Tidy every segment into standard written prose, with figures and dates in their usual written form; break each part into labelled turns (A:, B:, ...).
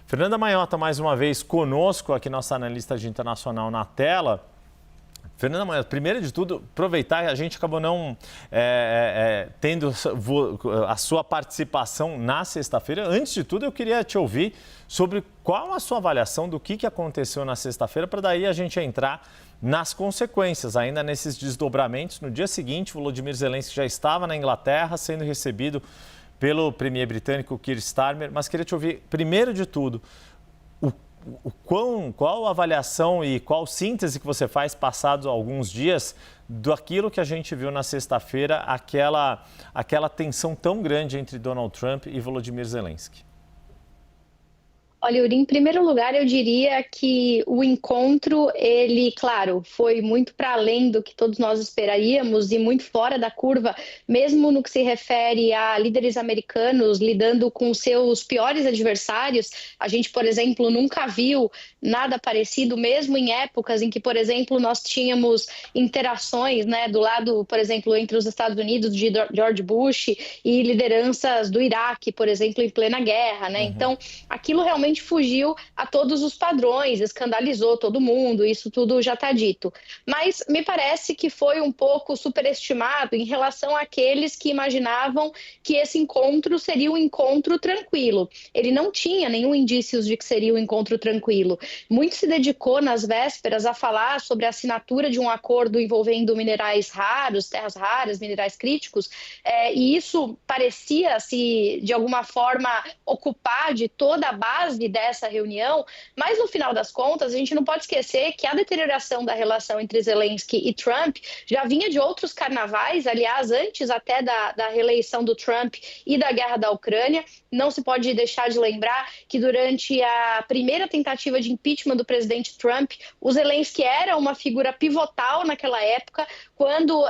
A: Fernanda Manhota, mais uma vez conosco, aqui nossa analista de internacional na tela. Fernanda Manhota, primeiro de tudo, aproveitar, a gente acabou não tendo a sua participação na sexta-feira. Antes de tudo, eu queria te ouvir sobre qual a sua avaliação do que aconteceu na sexta-feira, para daí a gente entrar nas consequências, ainda nesses desdobramentos. No dia seguinte, Volodymyr Zelensky já estava na Inglaterra, sendo recebido pelo premier britânico Keir Starmer, mas queria te ouvir, primeiro de tudo, qual a avaliação e qual síntese que você faz, passados alguns dias, daquilo que a gente viu na sexta-feira, aquela tensão tão grande entre Donald Trump e Volodymyr Zelensky?
B: Olha, Yuri, em primeiro lugar, eu diria que o encontro, ele, claro, foi muito para além do que todos nós esperaríamos e muito fora da curva, mesmo no que se refere a líderes americanos lidando com seus piores adversários. A gente, por exemplo, nunca viu nada parecido, mesmo em épocas em que, por exemplo, nós tínhamos interações, né, do lado, por exemplo, entre os Estados Unidos de George Bush e lideranças do Iraque, por exemplo, em plena guerra, né? Então, aquilo realmente fugiu a todos os padrões, escandalizou todo mundo, isso tudo já está dito. Mas me parece que foi um pouco superestimado em relação àqueles que imaginavam que esse encontro seria um encontro tranquilo. Ele não tinha nenhum indício de que seria um encontro tranquilo. Muito se dedicou nas vésperas a falar sobre a assinatura de um acordo envolvendo minerais raros, terras raras, minerais críticos, e isso parecia se, de alguma forma, ocupar de toda a base dessa reunião, mas no final das contas a gente não pode esquecer que a deterioração da relação entre Zelensky e Trump já vinha de outros carnavais, aliás, antes até da reeleição do Trump e da guerra da Ucrânia. Não se pode deixar de lembrar que durante a primeira tentativa de impeachment do presidente Trump, o Zelensky era uma figura pivotal naquela época, quando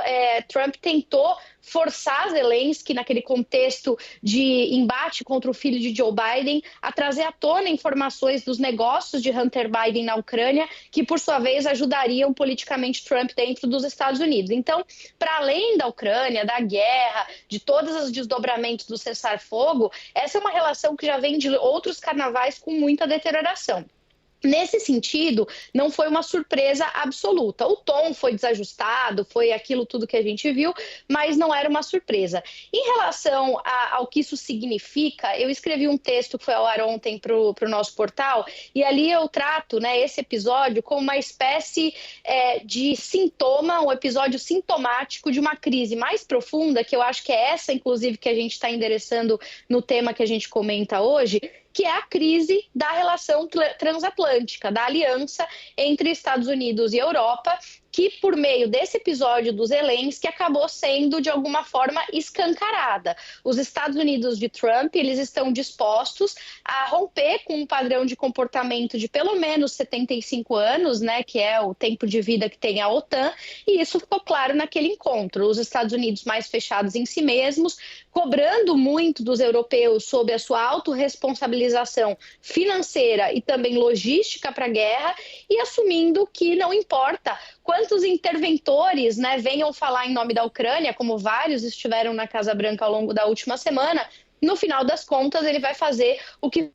B: Trump tentou forçar Zelensky, naquele contexto de embate contra o filho de Joe Biden, a trazer à tona informações dos negócios de Hunter Biden na Ucrânia, que, por sua vez, ajudariam politicamente Trump dentro dos Estados Unidos. Então, para além da Ucrânia, da guerra, de todos os desdobramentos do cessar-fogo, essa é uma relação que já vem de outros carnavais com muita deterioração. Nesse sentido, não foi uma surpresa absoluta. O tom foi desajustado, foi aquilo tudo que a gente viu, mas não era uma surpresa. Em relação ao que isso significa, eu escrevi um texto que foi ao ar ontem para o nosso portal, e ali eu trato, né, esse episódio como uma espécie de sintoma, um episódio sintomático de uma crise mais profunda, que eu acho que é essa, inclusive, que a gente está endereçando no tema que a gente comenta hoje, que é a crise da relação transatlântica, da aliança entre Estados Unidos e Europa, que por meio desse episódio do Zelensky acabou sendo de alguma forma escancarada. Os Estados Unidos de Trump, eles estão dispostos a romper com um padrão de comportamento de pelo menos 75 anos, né, que é o tempo de vida que tem a OTAN, e isso ficou claro naquele encontro. Os Estados Unidos mais fechados em si mesmos, cobrando muito dos europeus sobre a sua autorresponsabilização financeira e também logística para a guerra, e assumindo que não importa quantos interventores, né, venham falar em nome da Ucrânia, como vários estiveram na Casa Branca ao longo da última semana, no final das contas ele vai fazer o que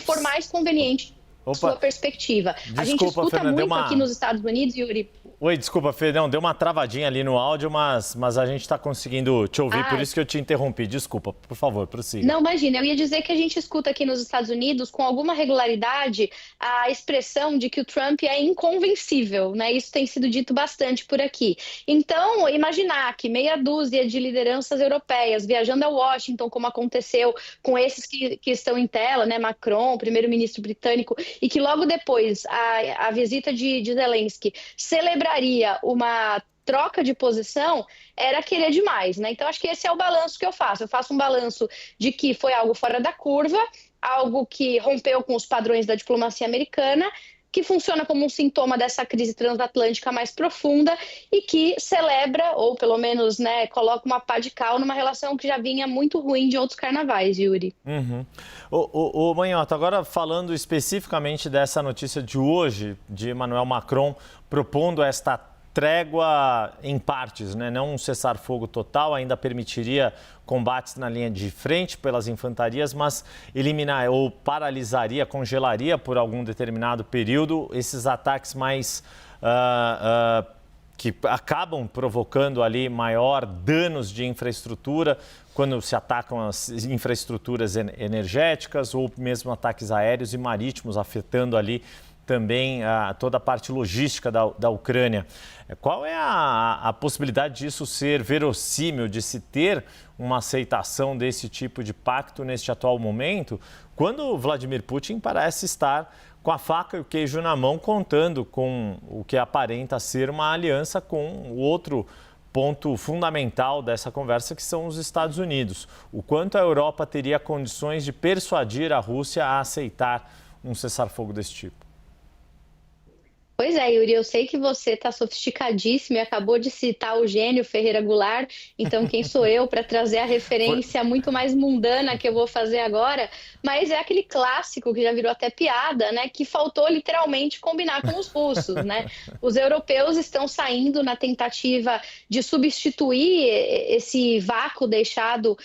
B: for mais conveniente da sua perspectiva.
A: Desculpa,
B: a gente escuta
A: Fernanda,
B: muito aqui nos Estados Unidos, Yuri.
A: Oi, desculpa, Fê, não, deu uma travadinha ali no áudio, mas a gente está conseguindo te ouvir, por isso que eu te interrompi. Desculpa, por favor, prossiga.
B: Não, imagina, eu ia dizer que a gente escuta aqui nos Estados Unidos, com alguma regularidade, a expressão de que o Trump é inconvencível, né? Isso tem sido dito bastante por aqui. Então, imaginar que meia dúzia de lideranças europeias viajando a Washington, como aconteceu com esses que estão em tela, né? Macron, primeiro-ministro britânico, e que logo depois a visita de Zelensky celebraria uma troca de posição, era querer demais, né? Então, acho que esse é o balanço que eu faço. Eu faço um balanço de que foi algo fora da curva, algo que rompeu com os padrões da diplomacia americana, que funciona como um sintoma dessa crise transatlântica mais profunda e que celebra, ou pelo menos, né, coloca uma pá de cal numa relação que já vinha muito ruim de outros carnavais, Yuri.
A: Manhota, agora falando especificamente dessa notícia de hoje, de Emmanuel Macron propondo esta trégua em partes, né? Não um cessar-fogo total, ainda permitiria combates na linha de frente pelas infantarias, mas eliminar ou paralisaria, congelaria por algum determinado período esses ataques mais que acabam provocando ali maior danos de infraestrutura quando se atacam as infraestruturas energéticas ou mesmo ataques aéreos e marítimos, afetando ali também toda a parte logística da Ucrânia. Qual é a possibilidade disso ser verossímil, de se ter uma aceitação desse tipo de pacto neste atual momento, quando Vladimir Putin parece estar com a faca e o queijo na mão, contando com o que aparenta ser uma aliança com o outro ponto fundamental dessa conversa, que são os Estados Unidos. O quanto a Europa teria condições de persuadir a Rússia a aceitar um cessar-fogo desse tipo?
B: Pois é, Yuri, eu sei que você está sofisticadíssimo e acabou de citar o gênio Ferreira Goulart, então quem sou eu para trazer a referência muito mais mundana que eu vou fazer agora? Mas é aquele clássico que já virou até piada, né? Que faltou literalmente combinar com os russos, né? Os europeus estão saindo na tentativa de substituir esse vácuo deixado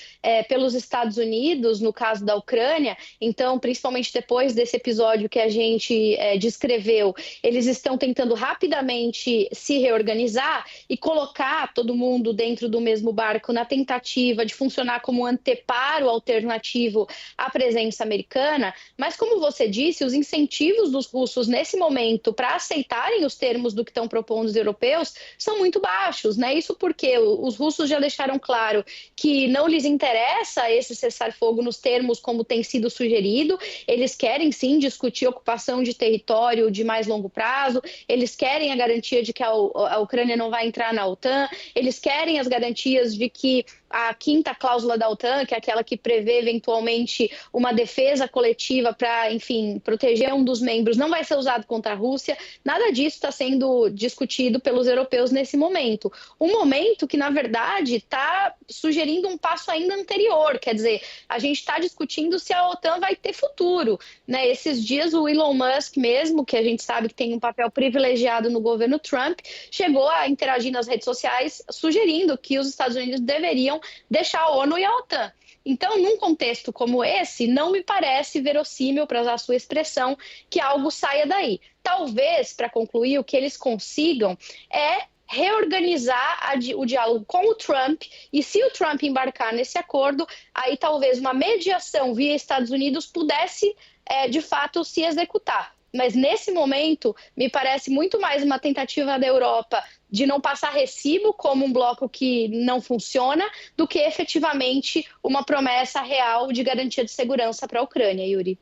B: pelos Estados Unidos, no caso da Ucrânia. Então, principalmente depois desse episódio que a gente descreveu, eles estão tentando rapidamente se reorganizar e colocar todo mundo dentro do mesmo barco na tentativa de funcionar como um anteparo alternativo à presença americana. Mas, como você disse, os incentivos dos russos nesse momento para aceitarem os termos do que estão propondo os europeus são muito baixos, né? Isso porque os russos já deixaram claro que não lhes interessa esse cessar-fogo nos termos como tem sido sugerido. Eles querem sim discutir ocupação de território de mais longo prazo, eles querem a garantia de que a Ucrânia não vai entrar na OTAN, eles querem as garantias de que a quinta cláusula da OTAN, que é aquela que prevê eventualmente uma defesa coletiva para, enfim, proteger um dos membros, não vai ser usado contra a Rússia. Nada disso está sendo discutido pelos europeus nesse momento. Um momento que, na verdade, está sugerindo um passo ainda anterior. Quer dizer, a gente está discutindo se a OTAN vai ter futuro, né? Esses dias o Elon Musk mesmo, que a gente sabe que tem um papel privilegiado no governo Trump, chegou a interagir nas redes sociais sugerindo que os Estados Unidos deveriam deixar a ONU e a OTAN. Então, num contexto como esse, não me parece verossímil, para usar a sua expressão, que algo saia daí. Talvez, para concluir, o que eles consigam é reorganizar o diálogo com o Trump, e se o Trump embarcar nesse acordo, aí talvez uma mediação via Estados Unidos pudesse, de fato, se executar. Mas nesse momento, me parece muito mais uma tentativa da Europa de não passar recibo como um bloco que não funciona, do que efetivamente uma promessa real de garantia de segurança para a Ucrânia, Yuri.